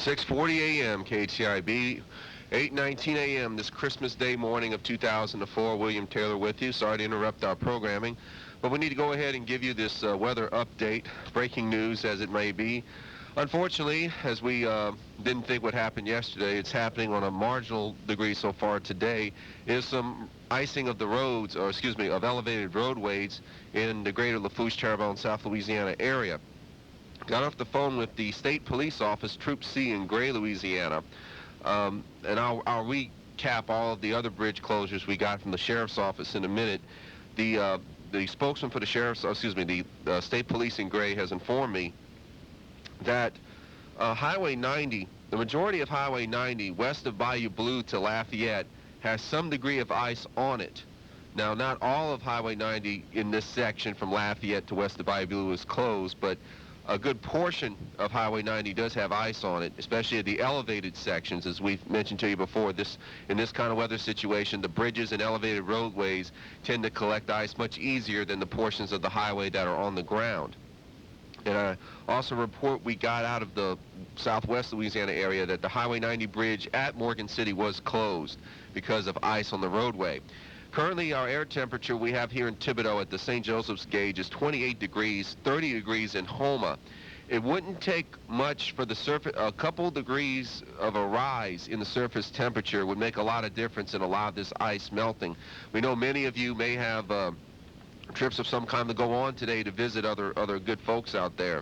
6:40 a.m. KTIB, 8:19 a.m. this Christmas Day morning of 2004. William Taylor with you. Sorry to interrupt our programming, but we need to go ahead and give you this weather update, breaking news as it may be. Unfortunately, as we didn't think would happen yesterday, it's happening on a marginal degree so far today, is some icing of the roads, or excuse me, of elevated roadways in the greater Lafourche, Terrebonne, South Louisiana area. Got off the phone with the State Police Office, Troop C in Gray, Louisiana, and I'll recap all of the other bridge closures we got from the Sheriff's Office in a minute. The spokesman for the the State Police in Gray has informed me that Highway 90, the majority of Highway 90 west of Bayou Blue to Lafayette has some degree of ice on it. Now, not all of Highway 90 in this section from Lafayette to west of Bayou Blue is closed, but a good portion of Highway 90 does have ice on it, especially at the elevated sections. As we've mentioned to you before, in this kind of weather situation, the bridges and elevated roadways tend to collect ice much easier than the portions of the highway that are on the ground. And I also report we got out of the southwest Louisiana area that the Highway 90 bridge at Morgan City was closed because of ice on the roadway. Currently, our air temperature we have here in Thibodaux at the St. Joseph's gauge is 28 degrees, 30 degrees in Houma. It wouldn't take much for the surface, a couple degrees of a rise in the surface temperature would make a lot of difference in a lot of this ice melting. We know many of you may have trips of some kind to go on today to visit other good folks out there.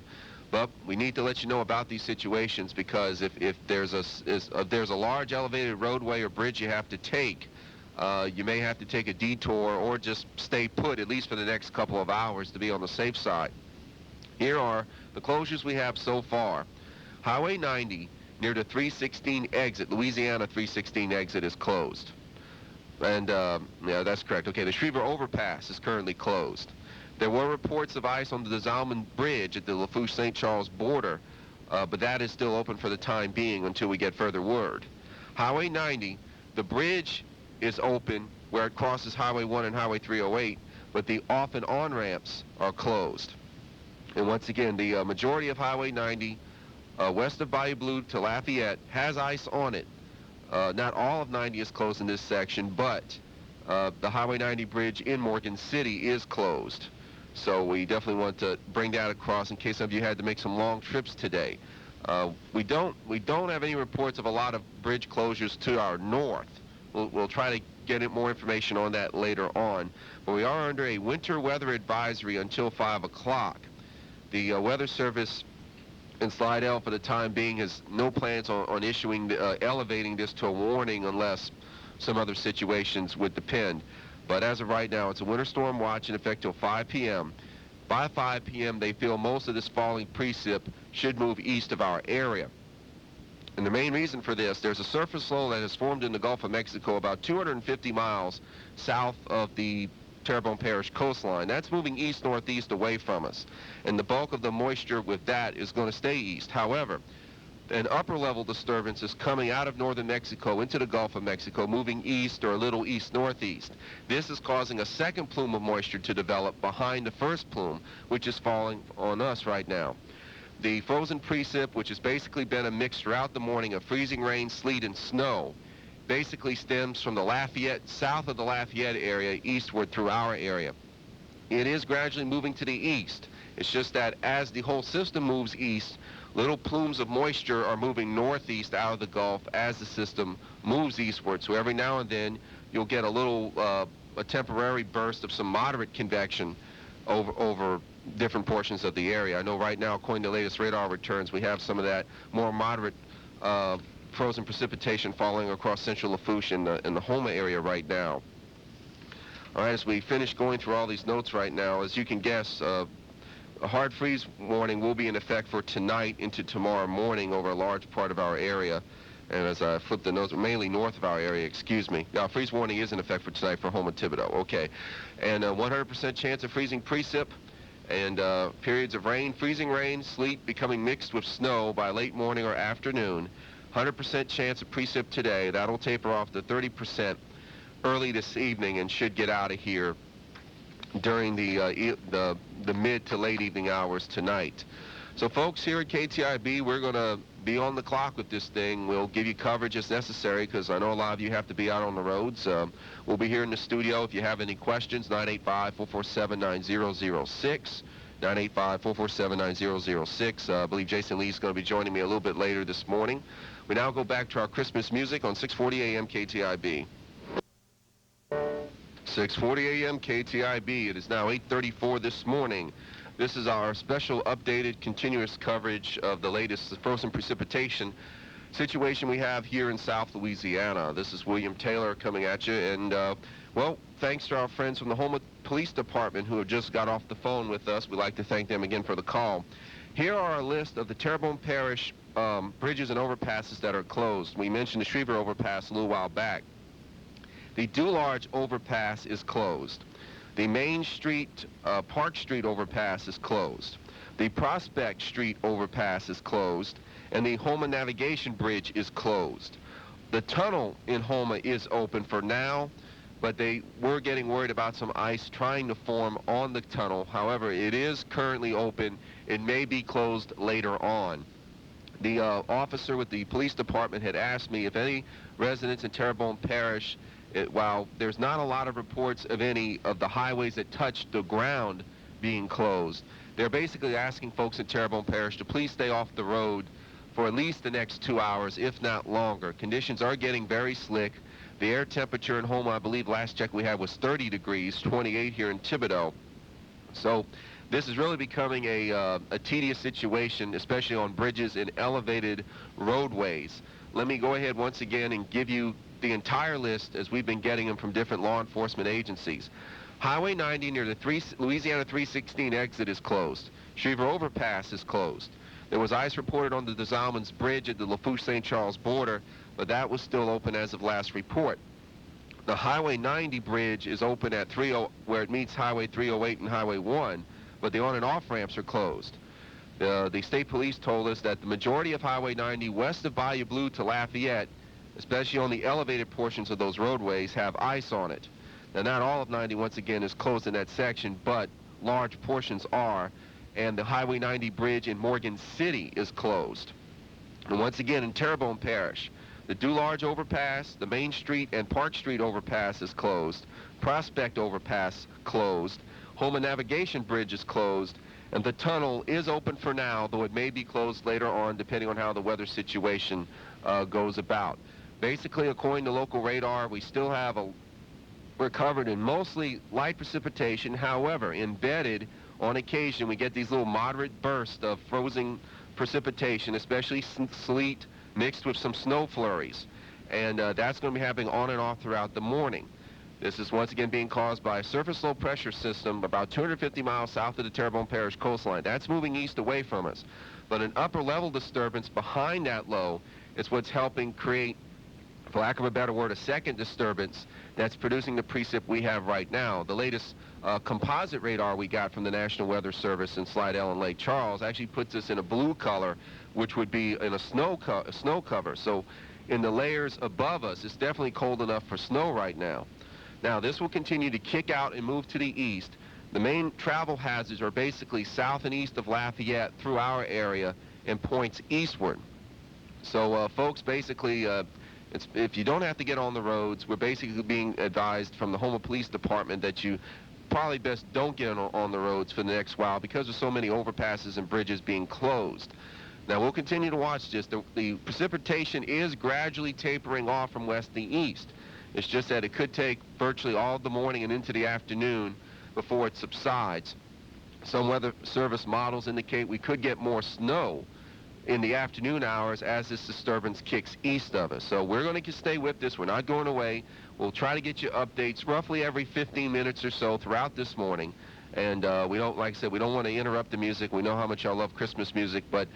But we need to let you know about these situations, because if there's a large elevated roadway or bridge you have to take, you may have to take a detour or just stay put, at least for the next couple of hours, to be on the safe side. Here are the closures we have so far. Highway 90 near the 316 exit, Louisiana 316 exit, is closed. And, yeah, that's correct. Okay, the Schriever Overpass is currently closed. There were reports of ice on the Zalman Bridge at the Lafourche-St. Charles border, but that is still open for the time being until we get further word. Highway 90, the bridge is open where it crosses Highway 1 and Highway 308, but the off and on ramps are closed. And once again, the majority of Highway 90 west of Bayou Blue to Lafayette has ice on it. Not all of 90 is closed in this section, but the Highway 90 bridge in Morgan City is closed. So we definitely want to bring that across in case some of you had to make some long trips today. We don't have any reports of a lot of bridge closures to our north. We'll try to get more information on that later on. But we are under a winter weather advisory until 5 o'clock. The Weather Service in Slidell, for the time being, has no plans on issuing, elevating this to a warning unless some other situations would depend. But as of right now, it's a winter storm watch in effect till 5 p.m. By 5 p.m., they feel most of this falling precip should move east of our area. And the main reason for this, there's a surface low that has formed in the Gulf of Mexico about 250 miles south of the Terrebonne Parish coastline. That's moving east-northeast away from us. And the bulk of the moisture with that is going to stay east. However, an upper-level disturbance is coming out of northern Mexico into the Gulf of Mexico, moving east or a little east-northeast. This is causing a second plume of moisture to develop behind the first plume, which is falling on us right now. The frozen precip, which has basically been a mix throughout the morning of freezing rain, sleet, and snow, basically stems from the Lafayette, south of the Lafayette area, eastward through our area. It is gradually moving to the east. It's just that as the whole system moves east, little plumes of moisture are moving northeast out of the Gulf as the system moves eastward. So every now and then, you'll get a temporary burst of some moderate convection over different portions of the area. I know right now, according to the latest radar returns, we have some of that more moderate frozen precipitation falling across central Lafourche in the Houma area right now. All right, as we finish going through all these notes right now, as you can guess, a hard freeze warning will be in effect for tonight into tomorrow morning over a large part of our area. And as I flip the notes, mainly north of our area, excuse me. Now, freeze warning is in effect for tonight for Houma, Thibodaux. Okay. And 100% chance of freezing precip, and periods of rain, freezing rain, sleet becoming mixed with snow by late morning or afternoon. 100% chance of precip today. That'll taper off to 30% early this evening and should get out of here during the mid to late evening hours tonight. So folks, here at KTIB, we're going to be on the clock with this thing. We'll give you coverage as necessary because I know a lot of you have to be out on the roads. We'll be here in the studio. If you have any questions, 985-447-9006. 985-447-9006. I believe Jayson Lee is going to be joining me a little bit later this morning. We now go back to our Christmas music on 640 AM KTIB. 640 AM KTIB. It is now 8:34 this morning. This is our special updated continuous coverage of the latest frozen precipitation situation we have here in South Louisiana. This is William Taylor coming at you, and well, thanks to our friends from the Houma Police Department who have just got off the phone with us. We'd like to thank them again for the call. Here are a list of the Terrebonne Parish bridges and overpasses that are closed. We mentioned the Schriever overpass a little while back. The Dularge overpass is closed. The Main Street, Park Street overpass is closed. The Prospect Street overpass is closed, and the Houma Navigation Bridge is closed. The tunnel in Houma is open for now, but they were getting worried about some ice trying to form on the tunnel. However, it is currently open. It may be closed later on. The officer with the police department had asked me if any residents in Terrebonne Parish, while there's not a lot of reports of any of the highways that touch the ground being closed, they're basically asking folks in Terrebonne Parish to please stay off the road for at least the next 2 hours, if not longer. Conditions are getting very slick. The air temperature in Houma, I believe last check we had was 30 degrees, 28 here in Thibodaux. So this is really becoming a tedious situation, especially on bridges and elevated roadways. Let me go ahead once again and give you the entire list as we've been getting them from different law enforcement agencies. Highway 90 near the Louisiana 316 exit is closed. Schriever Overpass is closed. There was ice reported on the des Allemands Bridge at the Lafourche-St. Charles border, but that was still open as of last report. The Highway 90 bridge is open at where it meets Highway 308 and Highway 1, but the on and off ramps are closed. The state police told us that the majority of Highway 90 west of Bayou Blue to Lafayette, especially on the elevated portions of those roadways, have ice on it. Now, not all of 90, once again, is closed in that section, but large portions are, and the Highway 90 bridge in Morgan City is closed. And once again, in Terrebonne Parish, the Dularge Overpass, the Main Street and Park Street Overpass is closed, Prospect Overpass closed, Houma Navigation Bridge is closed, and the tunnel is open for now, though it may be closed later on depending on how the weather situation goes about. Basically, according to local radar, we're covered in mostly light precipitation. However, embedded on occasion, we get these little moderate bursts of frozen precipitation, especially sleet mixed with some snow flurries. And that's going to be happening on and off throughout the morning. This is once again being caused by a surface low pressure system about 250 miles south of the Terrebonne Parish coastline. That's moving east away from us. But an upper level disturbance behind that low is what's helping create, for lack of a better word, a second disturbance that's producing the precip we have right now. The latest composite radar we got from the National Weather Service in Slidell and Lake Charles actually puts us in a blue color, which would be in a snow cover. So in the layers above us, it's definitely cold enough for snow right now. Now, this will continue to kick out and move to the east. The main travel hazards are basically south and east of Lafayette through our area and points eastward. So, folks, basically, if you don't have to get on the roads, we're basically being advised from the Houma Police Department that you probably best don't get on the roads for the next while because of so many overpasses and bridges being closed. Now, we'll continue to watch this. The precipitation is gradually tapering off from west to east. It's just that it could take virtually all the morning and into the afternoon before it subsides. Some weather service models indicate we could get more snow in the afternoon hours as this disturbance kicks east of us. So we're going to stay with this. We're not going away. We'll try to get you updates roughly every 15 minutes or so throughout this morning. And we don't, like I said, we don't want to interrupt the music. We know how much y'all love Christmas music, but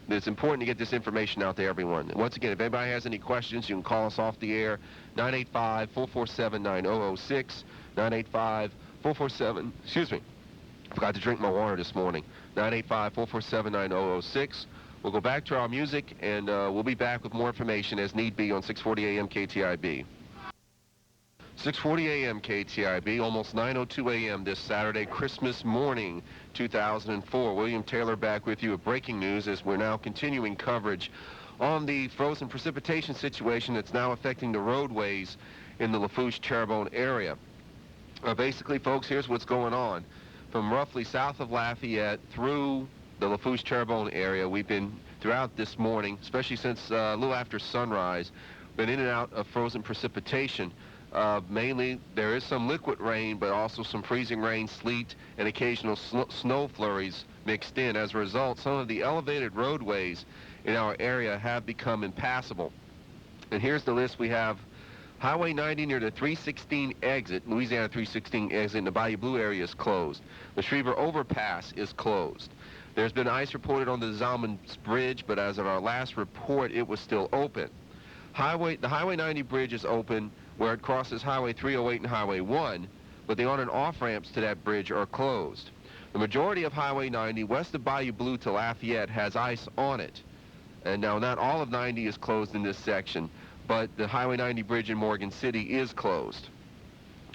it's important to get this information out to everyone. And once again, if anybody has any questions, you can call us off the air, 985-447-9006, 985-447, excuse me, forgot to drink my water this morning, 985-447-9006. We'll go back to our music, and we'll be back with more information as need be on 640 AM KTIB. 6:40 a.m. KTIB, almost 9:02 a.m. this Saturday, Christmas morning, 2004. William Taylor back with you with breaking news as we're now continuing coverage on the frozen precipitation situation that's now affecting the roadways in the Lafourche-Terrebonne area. Basically, folks, here's what's going on. From roughly south of Lafayette through the Lafourche-Terrebonne area, we've been throughout this morning, especially since a little after sunrise, been in and out of frozen precipitation. Mainly, there is some liquid rain, but also some freezing rain, sleet, and occasional snow flurries mixed in. As a result, some of the elevated roadways in our area have become impassable. And here's the list we have. Highway 90 near the 316 exit, Louisiana 316 exit in the Bayou Blue area is closed. The Schriever Overpass is closed. There's been ice reported on the Zalman's Bridge, but as of our last report, it was still open. The Highway 90 bridge is open where it crosses Highway 308 and Highway 1, but the on and off ramps to that bridge are closed. The majority of Highway 90 west of Bayou Blue to Lafayette has ice on it. And now not all of 90 is closed in this section, but the Highway 90 bridge in Morgan City is closed.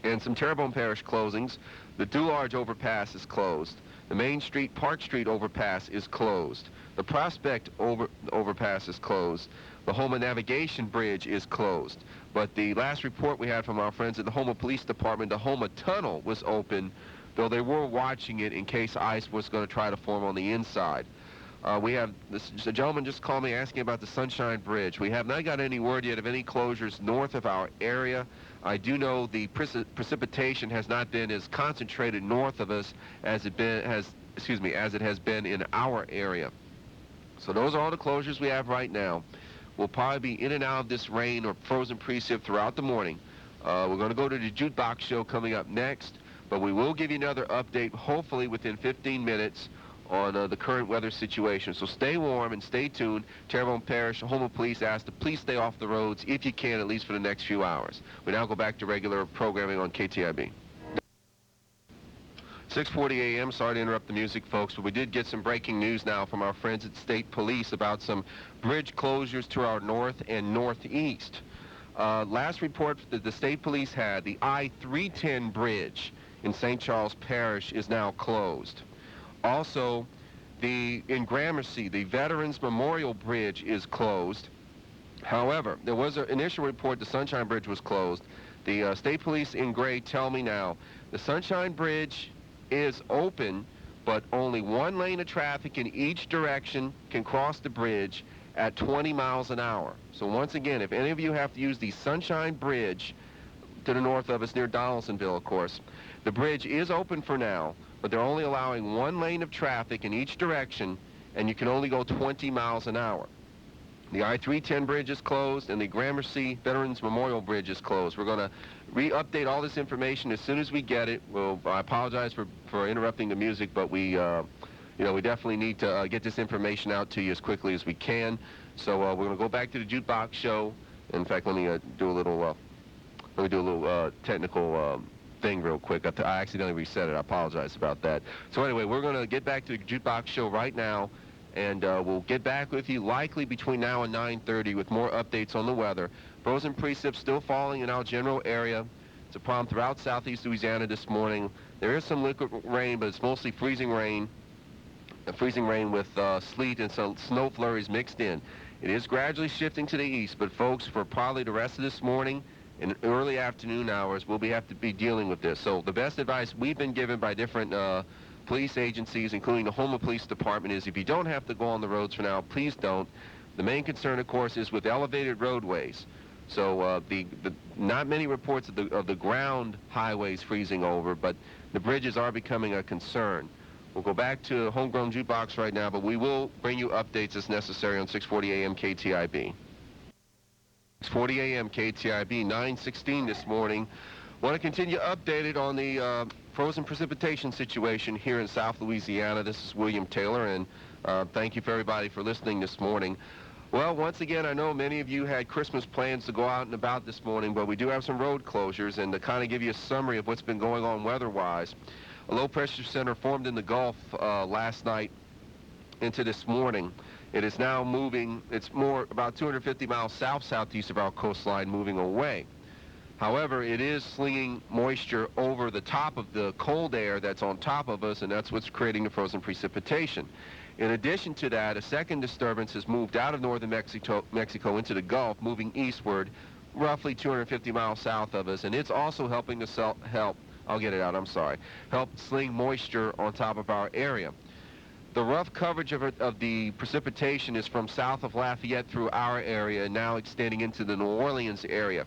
And some Terrebonne Parish closings. The Dularge overpass is closed. The Main Street Park Street overpass is closed. The Prospect overpass is closed. The Houma Navigation Bridge is closed. But the last report we had from our friends at the Houma Police Department, the Houma Tunnel was open, though they were watching it in case ice was going to try to form on the inside. We have a gentleman just called me asking about the Sunshine Bridge. We have not got any word yet of any closures north of our area. I do know the precipitation has not been as concentrated north of us as it has been in our area. So those are all the closures we have right now. We'll probably be in and out of this rain or frozen precip throughout the morning. We're going to go to the Jukebox show coming up next, but we will give you another update, hopefully within 15 minutes, on the current weather situation. So stay warm and stay tuned. Terrebonne Parish Houma Police asked to please stay off the roads if you can, at least for the next few hours. We now go back to regular programming on KTIB. 6:40 a.m. Sorry to interrupt the music, folks, but we did get some breaking news now from our friends at State Police about some bridge closures to our north and northeast. Last report that the State Police had, the I-310 bridge in St. Charles Parish is now closed. Also, in Gramercy, the Veterans Memorial Bridge is closed. However, there was an initial report the Sunshine Bridge was closed. The State Police in Gray tell me now the Sunshine Bridge is open, but only one lane of traffic in each direction can cross the bridge at 20 miles an hour. So once again, if any of you have to use the Sunshine Bridge to the north of us near Donaldsonville, of course, the bridge is open for now, but they're only allowing one lane of traffic in each direction, and you can only go 20 miles an hour. The I-310 bridge is closed, and the Gramercy Veterans Memorial Bridge is closed. We're going to re-update all this information as soon as we get it. I apologize for interrupting the music, but we definitely need to get this information out to you as quickly as we can. So we're going to go back to the Jukebox show. In fact, let me do a little technical thing real quick. I accidentally reset it. I apologize about that. So anyway, we're going to get back to the Jukebox show right now, and we'll get back with you likely between now and 9:30 with more updates on the weather. Frozen precip still falling in our general area. It's a problem throughout southeast Louisiana this morning. There is some liquid rain, but it's mostly freezing rain with sleet and some snow flurries mixed in. It is gradually shifting to the east, but folks, for probably the rest of this morning in early afternoon hours, we'll have to be dealing with this. So the best advice we've been given by different police agencies, including the Houma Police Department, is if you don't have to go on the roads for now, please don't. The main concern, of course, is with elevated roadways. So not many reports of the ground highways freezing over, but the bridges are becoming a concern. We'll go back to Homegrown Jukebox right now, but we will bring you updates as necessary on 6:40 a.m. KTIB. 6:40 a.m. KTIB, 9:16 this morning. Want to continue updated on the frozen precipitation situation here in South Louisiana. This is William Taylor, and thank you for everybody for listening this morning. Well, once again, I know many of you had Christmas plans to go out and about this morning, but we do have some road closures, and to kind of give you a summary of what's been going on weather-wise, a low-pressure center formed in the Gulf last night into this morning. It is now moving. It's more about 250 miles south-southeast of our coastline, moving away. However, it is slinging moisture over the top of the cold air that's on top of us, and that's what's creating the frozen precipitation. In addition to that, a second disturbance has moved out of northern Mexico into the Gulf, moving eastward, roughly 250 miles south of us, and it's also helping to help sling moisture on top of our area. The rough coverage of the precipitation is from south of Lafayette through our area and now extending into the New Orleans area.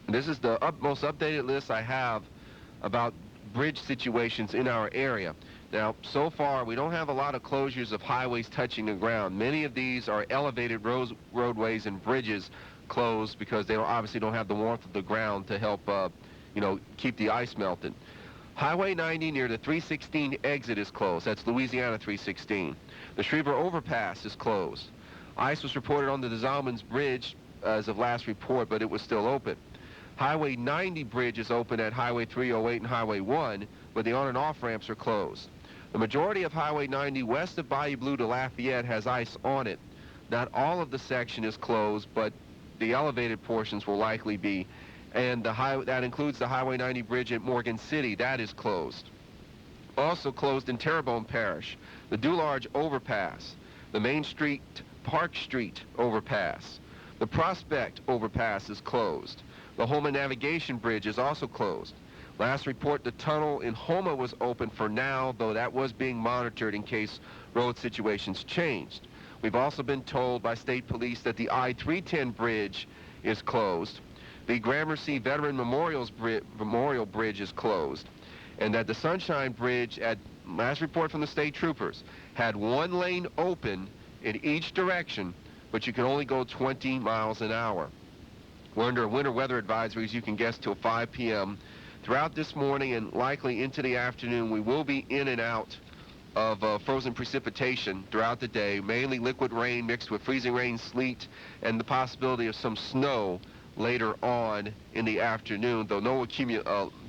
This is the most updated list I have about bridge situations in our area. Now, so far, we don't have a lot of closures of highways touching the ground. Many of these are elevated roadways and bridges closed because they obviously don't have the warmth of the ground to help, keep the ice melted. Highway 90 near the 316 exit is closed. That's Louisiana 316. The Schriever Overpass is closed. Ice was reported on the Zalman's Bridge as of last report, but it was still open. Highway 90 bridge is open at Highway 308 and Highway 1, but the on and off ramps are closed. The majority of Highway 90 west of Bayou Blue to Lafayette has ice on it. Not all of the section is closed, but the elevated portions will likely be. And that includes the Highway 90 bridge at Morgan City. That is closed. Also closed in Terrebonne Parish, the Dularge Overpass, the Main Street Park Street Overpass. The Prospect Overpass is closed. The Houma Navigation Bridge is also closed. Last report, the tunnel in Houma was open for now, though that was being monitored in case road situations changed. We've also been told by state police that the I-310 bridge is closed. The Gramercy Veteran Memorial Bridge is closed. And that the Sunshine Bridge, at last report from the state troopers, had one lane open in each direction, but you can only go 20 miles an hour. We're under winter weather advisories, you can guess, till 5 p.m. Throughout this morning and likely into the afternoon, we will be in and out of frozen precipitation throughout the day, mainly liquid rain mixed with freezing rain, sleet, and the possibility of some snow later on in the afternoon, though no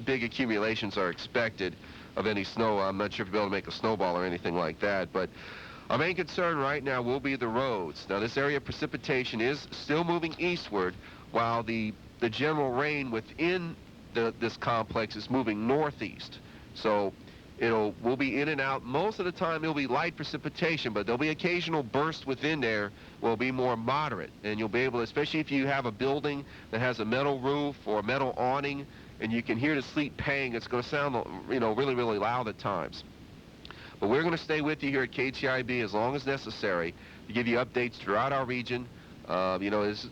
big accumulations are expected of any snow. I'm not sure if you'll be able to make a snowball or anything like that, but our main concern right now will be the roads. Now, this area of precipitation is still moving eastward, while the general rain within this complex is moving northeast. So we'll be in and out. Most of the time it'll be light precipitation, but there'll be occasional bursts within there will be more moderate. And you'll be able to, especially if you have a building that has a metal roof or a metal awning, and you can hear the sleet paying, it's going to sound, really, really loud at times. But we're going to stay with you here at KTIB as long as necessary to give you updates throughout our region. Like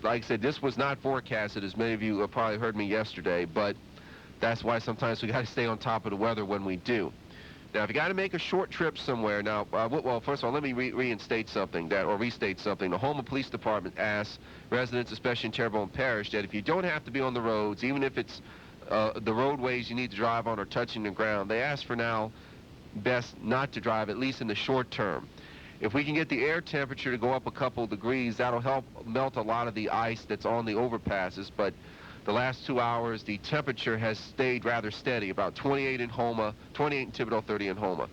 I said, this was not forecasted, as many of you have probably heard me yesterday, but that's why sometimes we got to stay on top of the weather when we do. Now, if you got to make a short trip somewhere, now, first of all, let me restate something. The Houma Police Department asks residents, especially in Terrebonne Parish, that if you don't have to be on the roads, even if it's the roadways you need to drive on are touching the ground, they ask for now best not to drive, at least in the short term. If we can get the air temperature to go up a couple degrees, that'll help melt a lot of the ice that's on the overpasses, but the last 2 hours, the temperature has stayed rather steady, about 28 in Houma, 28 in Thibodaux, 30 in Houma.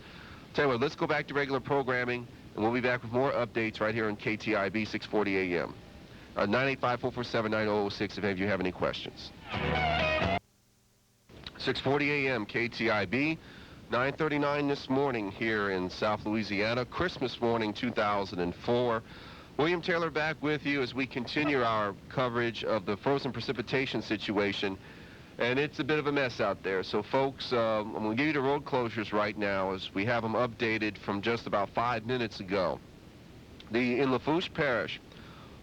Tell you what, let's go back to regular programming, and we'll be back with more updates right here on KTIB 640 AM. 985-447-9006 if any of you have any questions. 640 AM, KTIB. 9:39 this morning here in South Louisiana, Christmas morning 2004. William Taylor back with you as we continue our coverage of the frozen precipitation situation, and it's a bit of a mess out there. So folks, I'm going to give you the road closures right now as we have them updated from just about 5 minutes ago. In Lafourche Parish,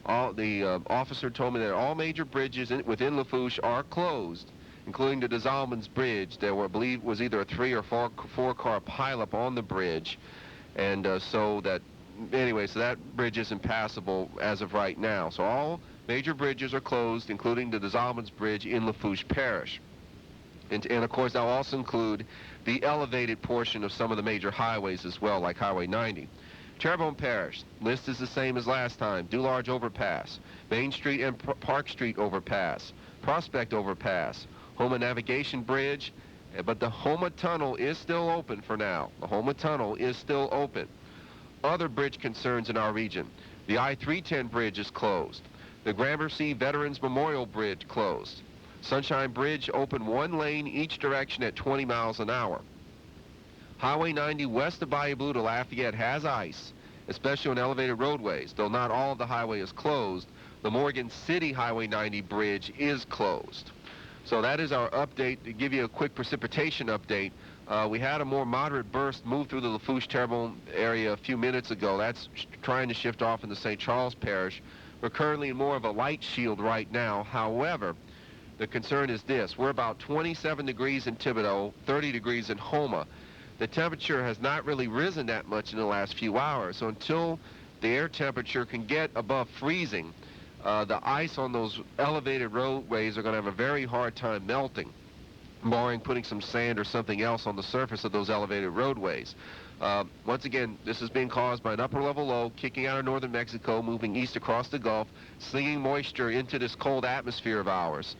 the officer told me that all major bridges within Lafourche are closed, including the Desalmans Bridge. There were, I believe, was either a 3 or 4 car pileup on the bridge, and so that bridge is impassable as of right now. So all major bridges are closed, including the Desalmans Bridge in Lafourche Parish. And of course, that'll also include the elevated portion of some of the major highways as well, like Highway 90. Terrebonne Parish, list is the same as last time. Dularge Overpass, Main Street and Park Street Overpass, Prospect Overpass, Houma Navigation Bridge, but the Houma Tunnel is still open for now. The Houma Tunnel is still open. Other bridge concerns in our region. The I-310 bridge is closed. The Gramercy Veterans Memorial Bridge closed. Sunshine Bridge open one lane each direction at 20 miles an hour. Highway 90 west of Bayou Blue to Lafayette has ice, especially on elevated roadways. Though not all of the highway is closed, the Morgan City Highway 90 bridge is closed. So that is our update. To give you a quick precipitation update, we had a more moderate burst move through the Lafourche-Terrebonne area a few minutes ago. That's trying to shift off into St. Charles Parish. We're currently in more of a light shield right now. However, the concern is this. We're about 27 degrees in Thibodaux, 30 degrees in Houma. The temperature has not really risen that much in the last few hours. So until the air temperature can get above freezing, the ice on those elevated roadways are going to have a very hard time melting, barring putting some sand or something else on the surface of those elevated roadways. Once again, this is being caused by an upper-level low kicking out of northern Mexico, moving east across the Gulf, slinging moisture into this cold atmosphere of ours.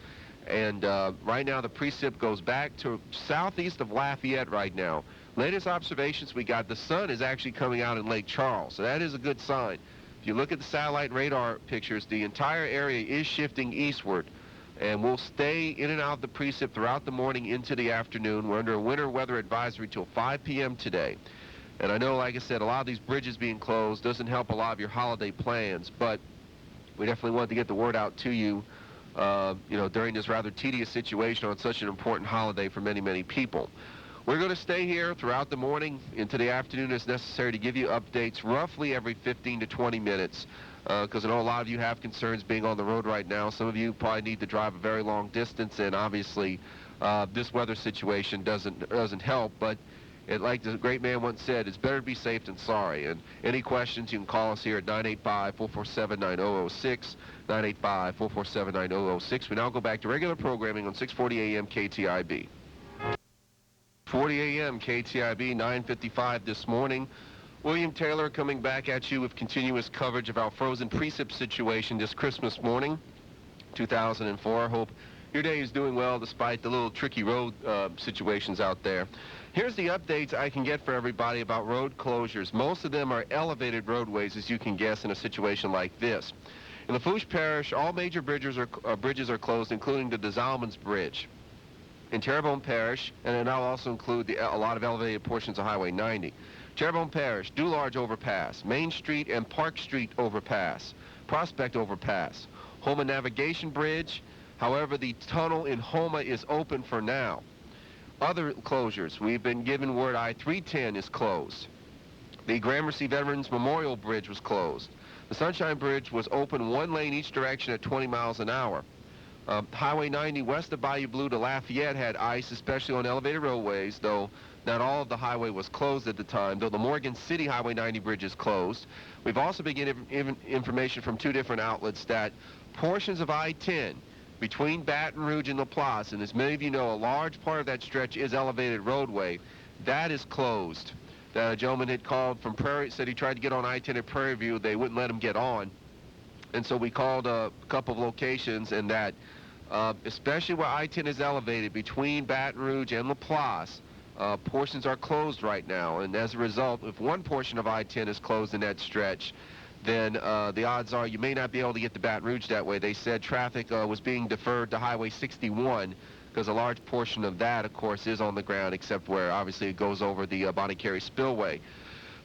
And right now, the precip goes back to southeast of Lafayette right now. Latest observations we got, the sun is actually coming out in Lake Charles, so that is a good sign. If you look at the satellite and radar pictures, the entire area is shifting eastward, and we'll stay in and out of the precip throughout the morning into the afternoon. We're under a winter weather advisory till 5 p.m. today. And I know, like I said, a lot of these bridges being closed doesn't help a lot of your holiday plans, but we definitely wanted to get the word out to you, during this rather tedious situation on such an important holiday for many, many people. We're going to stay here throughout the morning into the afternoon as necessary to give you updates roughly every 15 to 20 minutes because I know a lot of you have concerns being on the road right now. Some of you probably need to drive a very long distance, and obviously this weather situation doesn't help. But like the great man once said, it's better to be safe than sorry. And any questions, you can call us here at 985-447-9006, 985-447-9006. We now go back to regular programming on 640 AM KTIB. 40 AM KTIB, 9:55 this morning. William Taylor coming back at you with continuous coverage of our frozen precip situation this Christmas morning, 2004. Hope your day is doing well despite the little tricky road situations out there. Here's the updates I can get for everybody about road closures. Most of them are elevated roadways, as you can guess, in a situation like this. In Lafourche Parish, all major bridges are closed, including the des Allemands Bridge. In Terrebonne Parish, and it now also include a lot of elevated portions of Highway 90. Terrebonne Parish, Dularge Overpass, Main Street and Park Street Overpass, Prospect Overpass, Houma Navigation Bridge. However, the tunnel in Houma is open for now. Other closures, we've been given word I-310 is closed. The Gramercy Veterans Memorial Bridge was closed. The Sunshine Bridge was open one lane each direction at 20 miles an hour. Highway 90 west of Bayou Blue to Lafayette had ice, especially on elevated roadways, though not all of the highway was closed at the time, though the Morgan City Highway 90 bridge is closed. We've also been getting information from two different outlets that portions of I-10 between Baton Rouge and LaPlace, and as many of you know, a large part of that stretch is elevated roadway, that is closed. The gentleman had called from Prairie, said he tried to get on I-10 at Prairie View. They wouldn't let him get on. And so we called a couple of locations, and that, especially where I-10 is elevated between Baton Rouge and LaPlace, portions are closed right now. And as a result, if one portion of I-10 is closed in that stretch, then the odds are you may not be able to get to Baton Rouge that way. They said traffic was being deferred to Highway 61 because a large portion of that, of course, is on the ground, except where obviously it goes over the Bonnie Carey Spillway.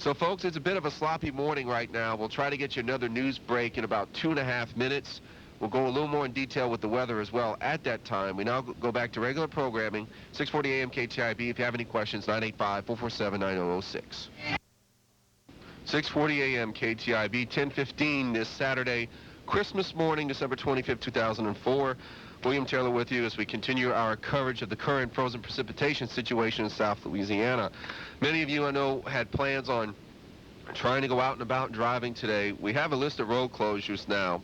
So, folks, it's a bit of a sloppy morning right now. We'll try to get you another news break in about 2.5 minutes. We'll go a little more in detail with the weather as well at that time. We now go back to regular programming, 640 AM KTIB. If you have any questions, 985-447-9006. 640 AM KTIB, 10:15 this Saturday, Christmas morning, December 25th, 2004. William Taylor with you as we continue our coverage of the current frozen precipitation situation in South Louisiana. Many of you, I know, had plans on trying to go out and about driving today. We have a list of road closures now.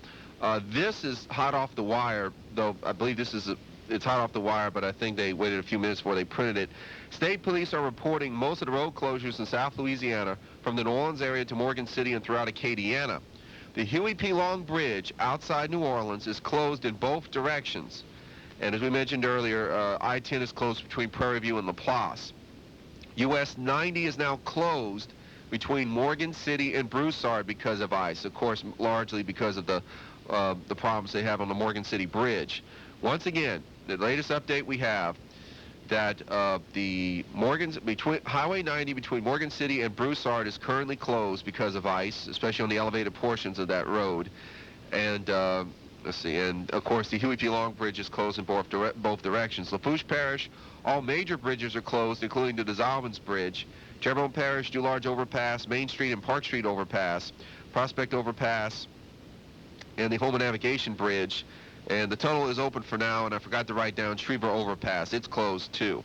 This is hot off the wire, though I believe it's hot off the wire, but I think they waited a few minutes before they printed it. State police are reporting most of the road closures in South Louisiana from the New Orleans area to Morgan City and throughout Acadiana. The Huey P. Long Bridge outside New Orleans is closed in both directions. And as we mentioned earlier, I-10 is closed between Prairie View and LaPlace. US 90 is now closed between Morgan City and Broussard because of ice, of course, largely because of the problems they have on the Morgan City Bridge. Once again, the latest update we have, that the Highway 90 between Morgan City and Broussard is currently closed because of ice, especially on the elevated portions of that road. And let's see, and of course the Huey P. Long Bridge is closed in both directions. Lafourche Parish, all major bridges are closed, including the Desalvins Bridge. Terrebonne Parish, Dularge Overpass, Main Street and Park Street Overpass, Prospect Overpass, and the Houma Navigation Bridge. And the tunnel is open for now, and I forgot to write down Schriever Overpass. It's closed too.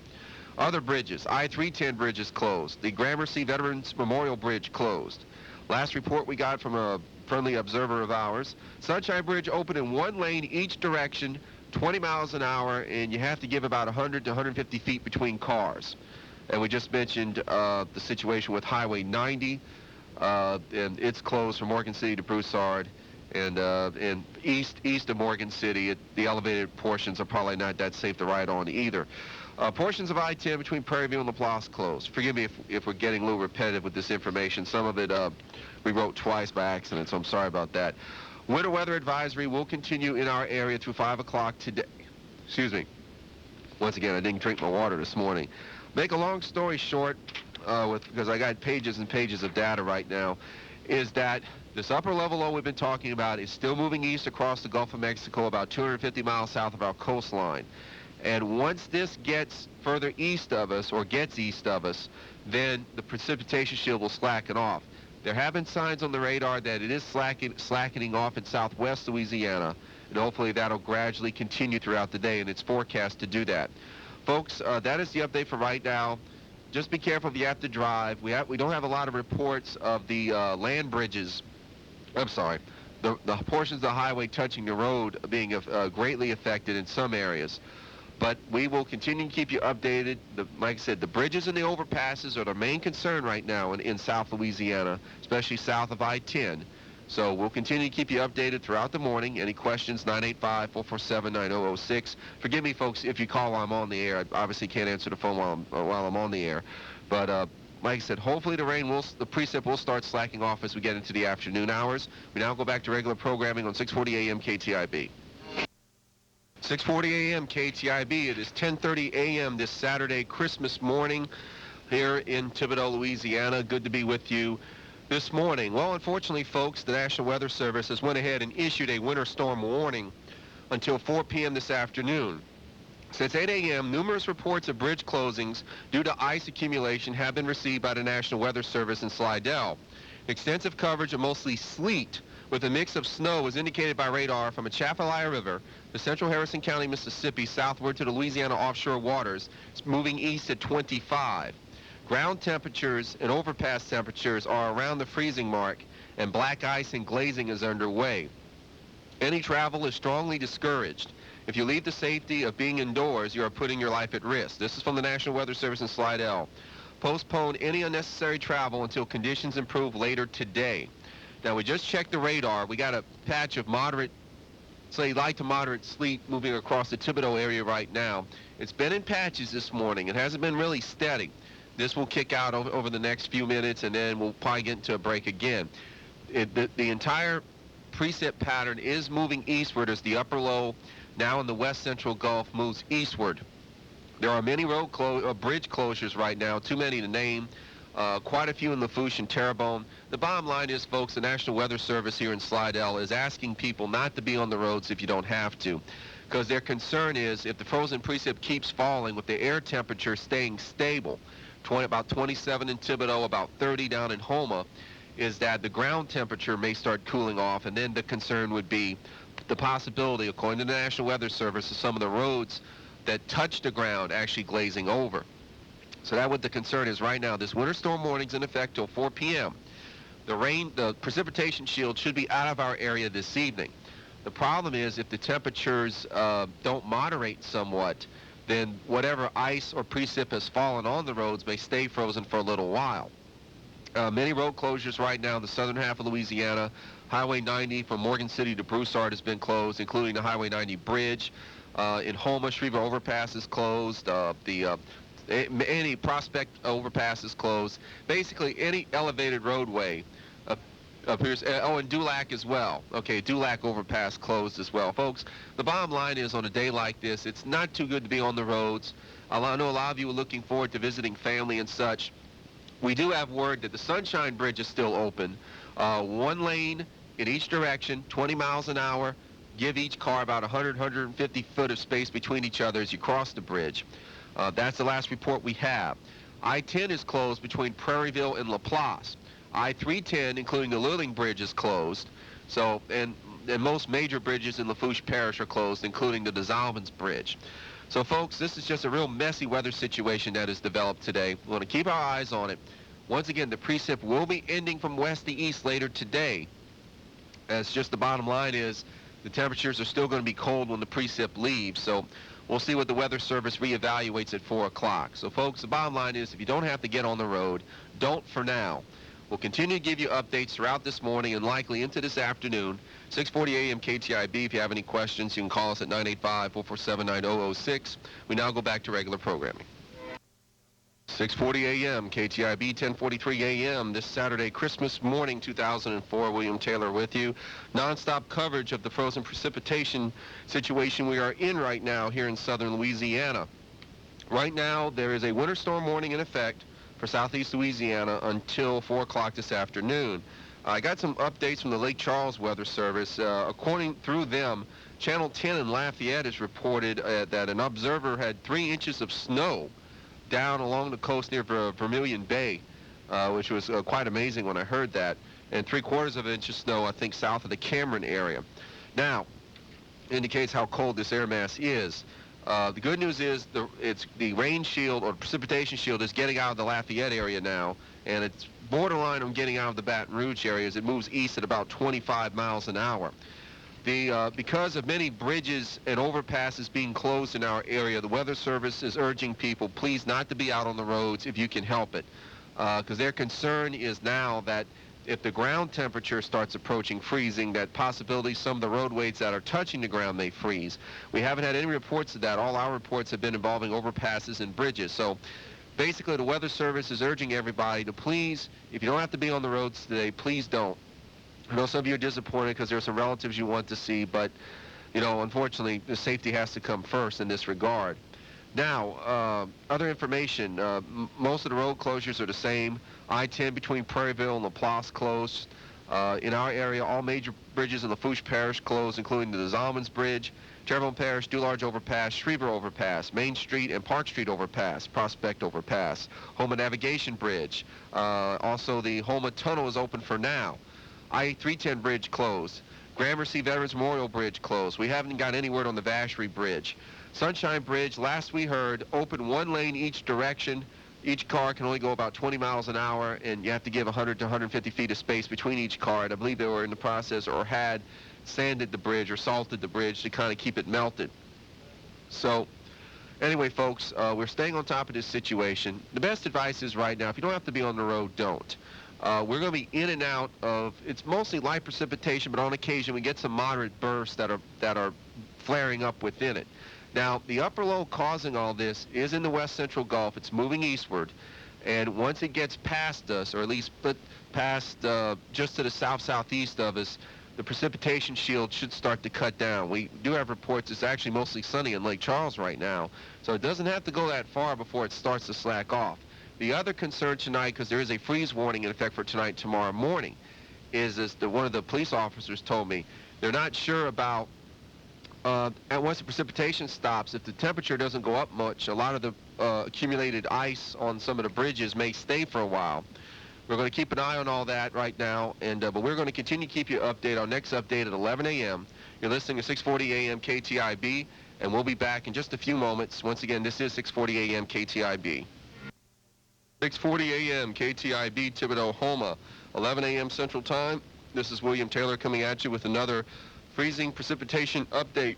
Other bridges, I-310 bridge is closed. The Gramercy Veterans Memorial Bridge closed. Last report we got from a friendly observer of ours, Sunshine Bridge open in one lane each direction, 20 miles an hour, and you have to give about 100 to 150 feet between cars. And we just mentioned the situation with Highway 90, and it's closed from Morgan City to Broussard. And east of Morgan City, the elevated portions are probably not that safe to ride on either. Portions of I-10 between Prairie View and LaPlace closed. Forgive me if we're getting a little repetitive with this information. Some of it we wrote twice by accident, so I'm sorry about that. Winter weather advisory will continue in our area through 5 o'clock today. Excuse me. Once again, I didn't drink my water this morning. Make a long story short, because I got pages and pages of data right now, is that this upper level low we've been talking about is still moving east across the Gulf of Mexico, about 250 miles south of our coastline. And once this gets further east of us, or gets east of us, then the precipitation shield will slacken off. There have been signs on the radar that it is slackening off in southwest Louisiana, and hopefully that'll gradually continue throughout the day, and it's forecast to do that. Folks, that is the update for right now. Just be careful if you have to drive. We don't have a lot of reports of the land bridges. I'm sorry, the portions of the highway touching the road being greatly affected in some areas. But we will continue to keep you updated. Like I said, the bridges and the overpasses are the main concern right now in South Louisiana, especially south of I-10. So we'll continue to keep you updated throughout the morning. Any questions, 985-447-9006. Forgive me, folks, if you call while I'm on the air. I obviously can't answer the phone while I'm on the air. But like I said, hopefully the precip will start slacking off as we get into the afternoon hours. We now go back to regular programming on 640 AM KTIB. 640 AM KTIB. It is 10:30 AM this Saturday, Christmas morning here in Thibodaux, Louisiana. Good to be with you this morning. Well, unfortunately, folks, the National Weather Service has went ahead and issued a winter storm warning until 4 p.m. this afternoon. Since 8 a.m., numerous reports of bridge closings due to ice accumulation have been received by the National Weather Service in Slidell. Extensive coverage of mostly sleet with a mix of snow is indicated by radar from the Atchafalaya River to central Harrison County, Mississippi, southward to the Louisiana offshore waters. It's moving east at 25. Ground temperatures and overpass temperatures are around the freezing mark, and black ice and glazing is underway. Any travel is strongly discouraged. If you leave the safety of being indoors, you are putting your life at risk. This is from the National Weather Service in Slidell. Postpone any unnecessary travel until conditions improve later today. Now, we just checked the radar. We got a patch of moderate, say light to moderate sleet moving across the Thibodaux area right now. It's been in patches this morning. It hasn't been really steady. This will kick out over the next few minutes, and then we'll probably get into a break again. The entire precip pattern is moving eastward as the upper low now in the west central Gulf moves eastward. There are many bridge closures right now, too many to name. Quite a few in Lafourche and Terrebonne. The bottom line is, folks, the National Weather Service here in Slidell is asking people not to be on the roads if you don't have to, because their concern is if the frozen precip keeps falling with the air temperature staying stable, about 27 in Thibodaux, about 30 down in Houma, is that the ground temperature may start cooling off, and then the concern would be the possibility, according to the National Weather Service, of some of the roads that touch the ground actually glazing over. So that's what the concern is right now. This winter storm warning's in effect till 4 p.m. The precipitation shield should be out of our area this evening. The problem is if the temperatures don't moderate somewhat, then whatever ice or precip has fallen on the roads may stay frozen for a little while. Many road closures right now in the southern half of Louisiana. Highway 90 from Morgan City to Broussard has been closed, including the Highway 90 bridge. In Houma, Schriever Overpass is closed. Any Prospect Overpass is closed. Basically, any elevated roadway Appears, oh, and Dulac as well. Okay, Dulac overpass closed as well. Folks, the bottom line is on a day like this, it's not too good to be on the roads. I know a lot of you are looking forward to visiting family and such. We do have word that the Sunshine Bridge is still open. One lane in each direction, 20 miles an hour. Give each car about 100, 150 foot of space between each other as you cross the bridge. That's the last report we have. I-10 is closed between Prairieville and LaPlace. I-310, including the Luling Bridge, is closed. So, and most major bridges in Lafourche Parish are closed, including the Desalvins Bridge. So, folks, this is just a real messy weather situation that has developed today. We want to keep our eyes on it. Once again, the precip will be ending from west to east later today. As just the bottom line is, the temperatures are still going to be cold when the precip leaves. So, we'll see what the Weather Service reevaluates at 4 o'clock. So, folks, the bottom line is, if you don't have to get on the road, don't for now. We'll continue to give you updates throughout this morning and likely into this afternoon. 6:40 a.m. KTIB. If you have any questions, you can call us at 985-447-9006. We now go back to regular programming. 6:40 a.m. KTIB, 10:43 a.m. this Saturday, Christmas morning, 2004. William Taylor with you. Non-stop coverage of the frozen precipitation situation we are in right now here in southern Louisiana. Right now, there is a winter storm warning in effect for southeast Louisiana until 4 o'clock this afternoon. I got some updates from the Lake Charles Weather Service. According through them, Channel 10 in Lafayette has reported that an observer had 3 inches of snow down along the coast near Vermilion Bay, which was quite amazing when I heard that, and 3/4 of an inch of snow, I think, south of the Cameron area. Now, indicates how cold this air mass is. The good news is the rain shield or precipitation shield is getting out of the Lafayette area now, and it's borderline on getting out of the Baton Rouge area as it moves east at about 25 miles an hour. Because of many bridges and overpasses being closed in our area, the Weather Service is urging people please not to be out on the roads if you can help it, because their concern is now that if the ground temperature starts approaching freezing, that possibility some of the roadways that are touching the ground may freeze. We haven't had any reports of that. All our reports have been involving overpasses and bridges. So basically, the Weather Service is urging everybody to please, if you don't have to be on the roads today, please don't. I know some of you are disappointed because there are some relatives you want to see, but, you know, unfortunately, the safety has to come first in this regard. Now, other information, most of the road closures are the same. I-10 between Prairieville and LaPlace closed. In our area, all major bridges in Lafourche Parish closed, including the Desalvins Bridge, Terrebonne Parish, Dularge Overpass, Schriever Overpass, Main Street and Park Street Overpass, Prospect Overpass, Homa Navigation Bridge. Also, the Homa Tunnel is open for now. I-310 Bridge closed. Gramercy Veterans Memorial Bridge closed. We haven't got any word on the Vacherie Bridge. Sunshine Bridge, last we heard, open 1 lane each direction. Each car can only go about 20 miles an hour, and you have to give 100 to 150 feet of space between each car. And I believe they were in the process or had sanded the bridge or salted the bridge to kind of keep it melted. So anyway, folks, we're staying on top of this situation. The best advice is right now, if you don't have to be on the road, don't. We're going to be in and out of, it's mostly light precipitation, but on occasion we get some moderate bursts that are flaring up within it. Now, the upper low causing all this is in the west central Gulf. It's moving eastward, and once it gets past us, or at least past just to the south-southeast of us, the precipitation shield should start to cut down. We do have reports it's actually mostly sunny in Lake Charles right now, so it doesn't have to go that far before it starts to slack off. The other concern tonight, because there is a freeze warning in effect for tonight and tomorrow morning, is that one of the police officers told me they're not sure about, and once the precipitation stops, if the temperature doesn't go up much, a lot of the accumulated ice on some of the bridges may stay for a while. We're going to keep an eye on all that right now, and but we're going to continue to keep you updated. Our next update at 11 a.m. You're listening to 640 a.m. KTIB, and we'll be back in just a few moments. Once again, this is 640 a.m. KTIB. 640 a.m. KTIB, Thibodaux, Homa, 11 a.m. Central Time. This is William Taylor coming at you with another freezing precipitation update.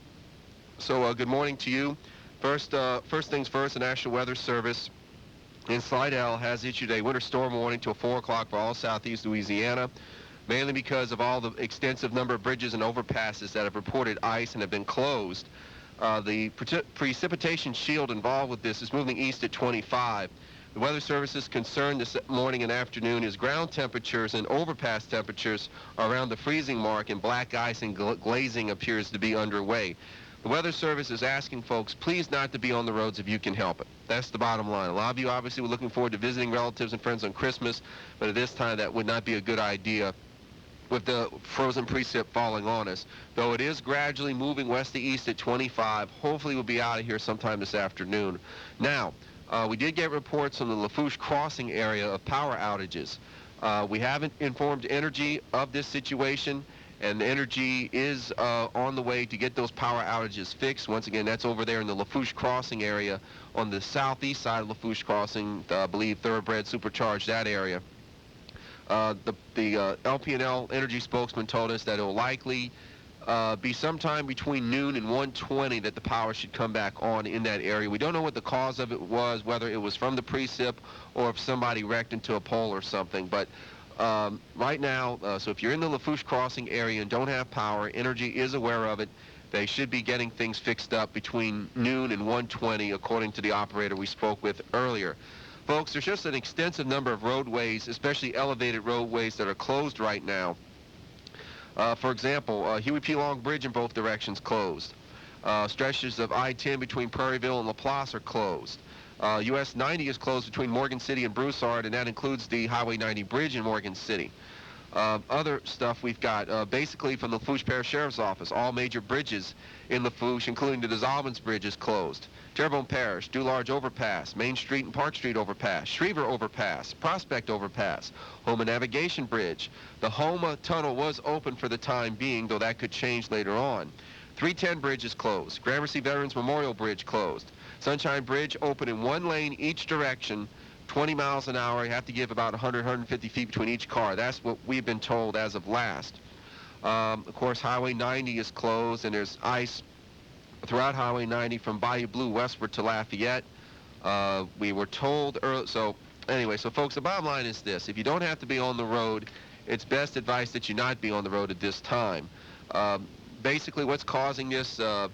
So good morning to you. First things first, the National Weather Service in Slidell has issued a winter storm warning till 4 o'clock for all southeast Louisiana, mainly because of all the extensive number of bridges and overpasses that have reported ice and have been closed. The precipitation shield involved with this is moving east at 25. The Weather Service's concern this morning and afternoon is ground temperatures and overpass temperatures are around the freezing mark, and black ice and glazing appears to be underway. The Weather Service is asking folks, please not to be on the roads if you can help it. That's the bottom line. A lot of you obviously were looking forward to visiting relatives and friends on Christmas, but at this time that would not be a good idea with the frozen precip falling on us. Though it is gradually moving west to east at 25, hopefully we'll be out of here sometime this afternoon. Now, we did get reports from the Lafourche Crossing area of power outages. We haven't informed Energy of this situation, and Energy is on the way to get those power outages fixed. Once again, that's over there in the Lafourche Crossing area on the southeast side of Lafourche Crossing, I believe Thoroughbred Supercharged, that area. The LP&L Energy spokesman told us that it will likely be sometime between noon and 1:20 that the power should come back on in that area. We don't know what the cause of it was, whether it was from the precip or if somebody wrecked into a pole or something. But right now, so if you're in the Lafourche Crossing area and don't have power, Energy is aware of it. They should be getting things fixed up between noon and 1:20, according to the operator we spoke with earlier. Folks, there's just an extensive number of roadways, especially elevated roadways, that are closed right now. For example, Huey P. Long Bridge in both directions closed. Stretches of I-10 between Prairieville and LaPlace are closed. US 90 is closed between Morgan City and Broussard, and that includes the Highway 90 bridge in Morgan City. Other stuff we've got, basically from the Lafourche Parish Sheriff's Office, all major bridges in Lafourche, including the Desalvins Bridge, is closed. Terrebonne Parish, Dularge Overpass, Main Street and Park Street Overpass, Schriever Overpass, Prospect Overpass, Homa Navigation Bridge. The Homa Tunnel was open for the time being, though that could change later on. 310 Bridge is closed. Gramercy Veterans Memorial Bridge closed. Sunshine Bridge open in one lane each direction, 20 miles an hour. You have to give about 100, 150 feet between each car. That's what we've been told as of last. Of course, Highway 90 is closed, and there's ice throughout Highway 90 from Bayou Blue westward to Lafayette. We were told earlier. So anyway, so folks, the bottom line is this. If you don't have to be on the road, it's best advice that you not be on the road at this time. Basically, what's causing this, to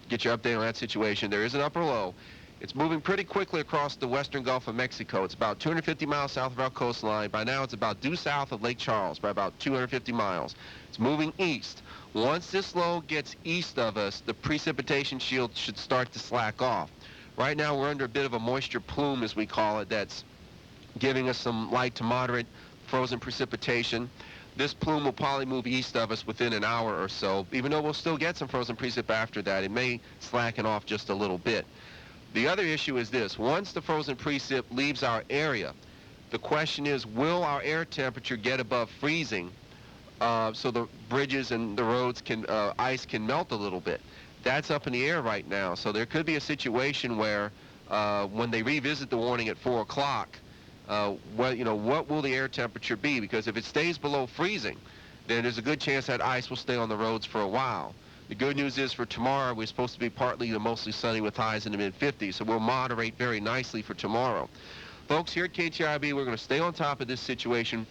get your update on that situation, there is an upper low. It's moving pretty quickly across the western Gulf of Mexico. It's about 250 miles south of our coastline. By now, it's about due south of Lake Charles by about 250 miles. It's moving east. Once this low gets east of us, the precipitation shield should start to slack off. Right now, we're under a bit of a moisture plume, as we call it, that's giving us some light to moderate frozen precipitation. This plume will probably move east of us within an hour or so. Even though we'll still get some frozen precip after that, it may slacken off just a little bit. The other issue is this. Once the frozen precip leaves our area, the question is, will our air temperature get above freezing so the bridges and the roads can, ice can melt a little bit? That's up in the air right now. So there could be a situation where when they revisit the warning at 4 o'clock, what will the air temperature be? Because if it stays below freezing, then there's a good chance that ice will stay on the roads for a while. The good news is for tomorrow, we're supposed to be partly to mostly sunny with highs in the mid-50s, so we'll moderate very nicely for tomorrow. Folks, here at KTIB, we're going to stay on top of this situation.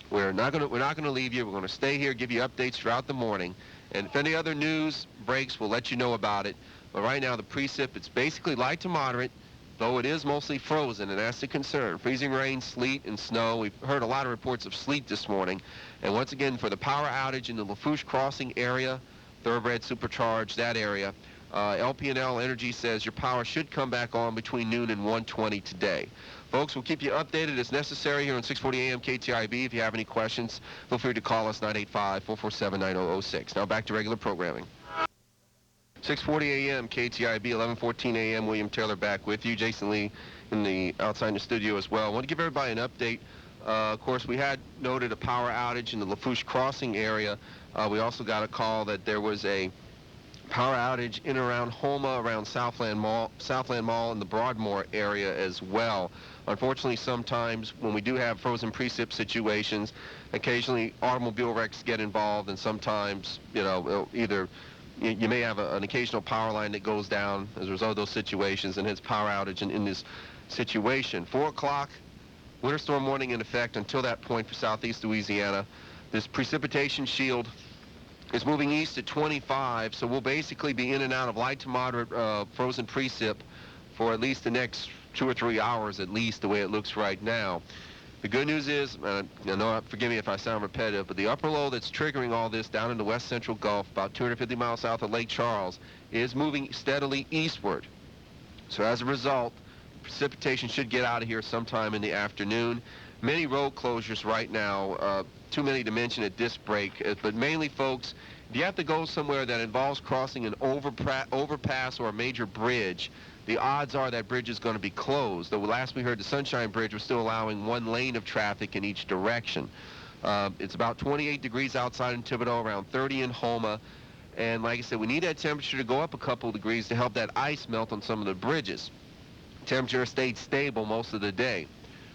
We're not going to leave you. We're going to stay here, give you updates throughout the morning, and if any other news breaks, we'll let you know about it. But right now, the precip, it's basically light to moderate, though it is mostly frozen, and that's the concern. Freezing rain, sleet, and snow. We've heard a lot of reports of sleet this morning. And once again, for the power outage in the Lafourche Crossing area, Thoroughbred Supercharged, that area, LP&L Energy says your power should come back on between noon and 1:20 today. Folks, we'll keep you updated as necessary here on 640 AM KTIB. If you have any questions, feel free to call us, 985-447-9006. Now back to regular programming. 640 AM KTIB, 1114 AM, William Taylor back with you. Jayson Lee in the outside the studio as well. I want to give everybody an update. Of course, we had noted a power outage in the Lafourche Crossing area. We also got a call that there was a power outage in and around Homa, around Southland Mall, and the Broadmoor area as well. Unfortunately, sometimes when we do have frozen precip situations, occasionally automobile wrecks get involved, and sometimes, either you may have an occasional power line that goes down as a result of those situations, and hence power outage in this situation. 4 o'clock, winter storm warning in effect until that point for southeast Louisiana. This precipitation shield is moving east at 25, so we'll basically be in and out of light to moderate frozen precip for at least the next 2 or 3 hours at least, the way it looks right now. The good news is, forgive me if I sound repetitive, but the upper low that's triggering all this down in the west central Gulf, about 250 miles south of Lake Charles, is moving steadily eastward. So as a result, precipitation should get out of here sometime in the afternoon. Many road closures right now, too many to mention at this break, but mainly, folks, if you have to go somewhere that involves crossing an overpass or a major bridge, the odds are that bridge is going to be closed. The last we heard, the Sunshine Bridge was still allowing one lane of traffic in each direction. It's about 28 degrees outside in Thibodaux, around 30 in Houma. And like I said, we need that temperature to go up a couple of degrees to help that ice melt on some of the bridges. Temperature stayed stable most of the day.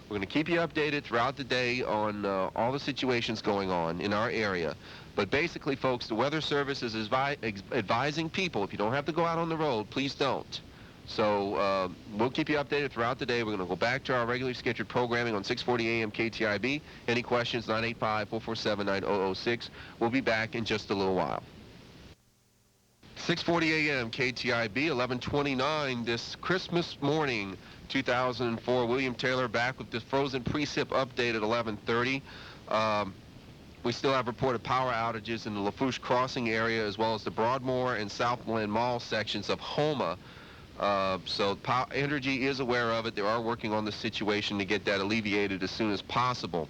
We're going to keep you updated throughout the day on all the situations going on in our area. But basically, folks, the Weather Service is advising people, if you don't have to go out on the road, please don't. So we'll keep you updated throughout the day. We're going to go back to our regularly scheduled programming on 640 AM KTIB. Any questions, 985-447-9006. We'll be back in just a little while. 640 AM KTIB, 11:29 this Christmas morning, 2004. William Taylor back with this frozen precip update at 11:30. We still have reported power outages in the Lafourche Crossing area, as well as the Broadmoor and Southland Mall sections of Houma. So Energy is aware of it. They are working on the situation to get that alleviated as soon as possible.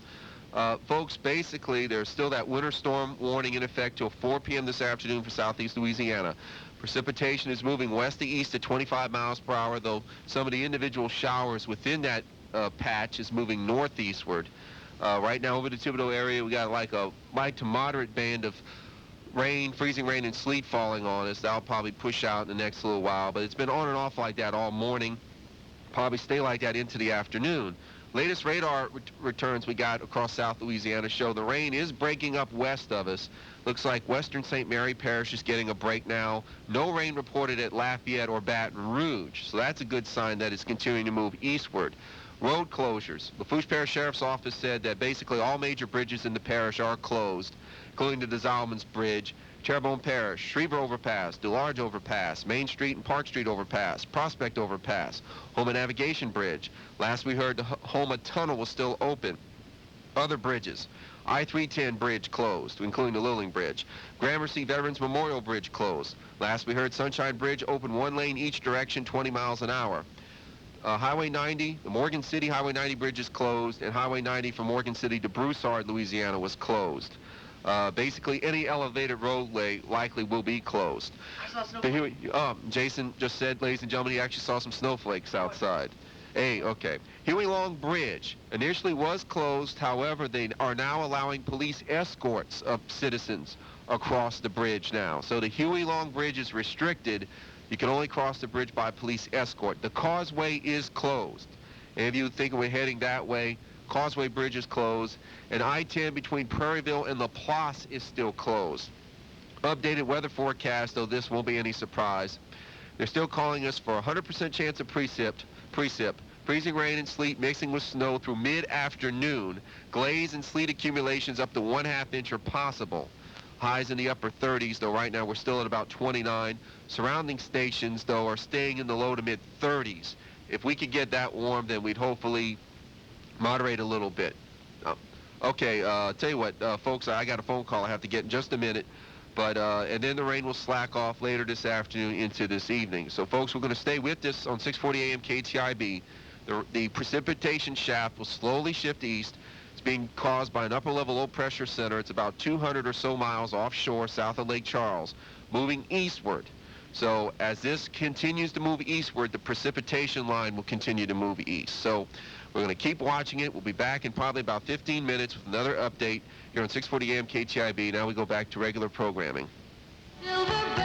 Folks, basically, there's still that winter storm warning in effect till 4 p.m. this afternoon for southeast Louisiana. Precipitation is moving west to east at 25 miles per hour, though some of the individual showers within that patch is moving northeastward. Right now over the Thibodaux area, we got like a light to moderate band of rain, freezing rain and sleet falling on us. That'll probably push out in the next little while, but it's been on and off like that all morning. Probably stay like that into the afternoon. Latest radar returns we got across South Louisiana show the rain is breaking up west of us. Looks like western St. Mary Parish is getting a break now. No rain reported at Lafayette or Baton Rouge, so that's a good sign that it's continuing to move eastward. Road closures. The Lafourche Parish Sheriff's Office said that basically all major bridges in the parish are closed, including the Desalmans Bridge, Terrebonne Parish, Shriever Overpass, DeLarge Overpass, Main Street and Park Street Overpass, Prospect Overpass, Houma Navigation Bridge. Last we heard, the Houma Tunnel was still open. Other bridges. I-310 Bridge closed, including the Lilling Bridge. Gramercy Veterans Memorial Bridge closed. Last we heard, Sunshine Bridge open one lane each direction, 20 miles an hour. Highway 90, the Morgan City Highway 90 bridge is closed, and Highway 90 from Morgan City to Broussard, Louisiana was closed. Basically, any elevated roadway likely will be closed. I saw snowflakes. Jason just said, ladies and gentlemen, he actually saw some snowflakes outside. Hey, okay. Huey Long Bridge initially was closed. However, they are now allowing police escorts of citizens across the bridge now. So the Huey Long Bridge is restricted. You can only cross the bridge by police escort. The causeway is closed. And if you think we're heading that way, Causeway Bridge is closed, and I-10 between Prairieville and Laplace is still closed. Updated weather forecast, though this won't be any surprise. They're still calling us for 100% chance of precip, freezing rain and sleet mixing with snow through mid-afternoon. Glaze and sleet accumulations up to 1/2 inch are possible. Highs in the upper 30s, though right now we're still at about 29. Surrounding stations, though, are staying in the low to mid 30s. If we could get that warm, then we'd hopefully moderate a little bit. Okay, tell you what, folks, I got a phone call I have to get in just a minute. But and then the rain will slack off later this afternoon into this evening. So, folks, we're going to stay with this on 640 AM KTIB. The precipitation shaft will slowly shift east. It's being caused by an upper-level low-pressure center. It's about 200 or so miles offshore south of Lake Charles, moving eastward. So as this continues to move eastward, the precipitation line will continue to move east. So we're going to keep watching it. We'll be back in probably about 15 minutes with another update here on 640 AM KTIB. Now we go back to regular programming. Silver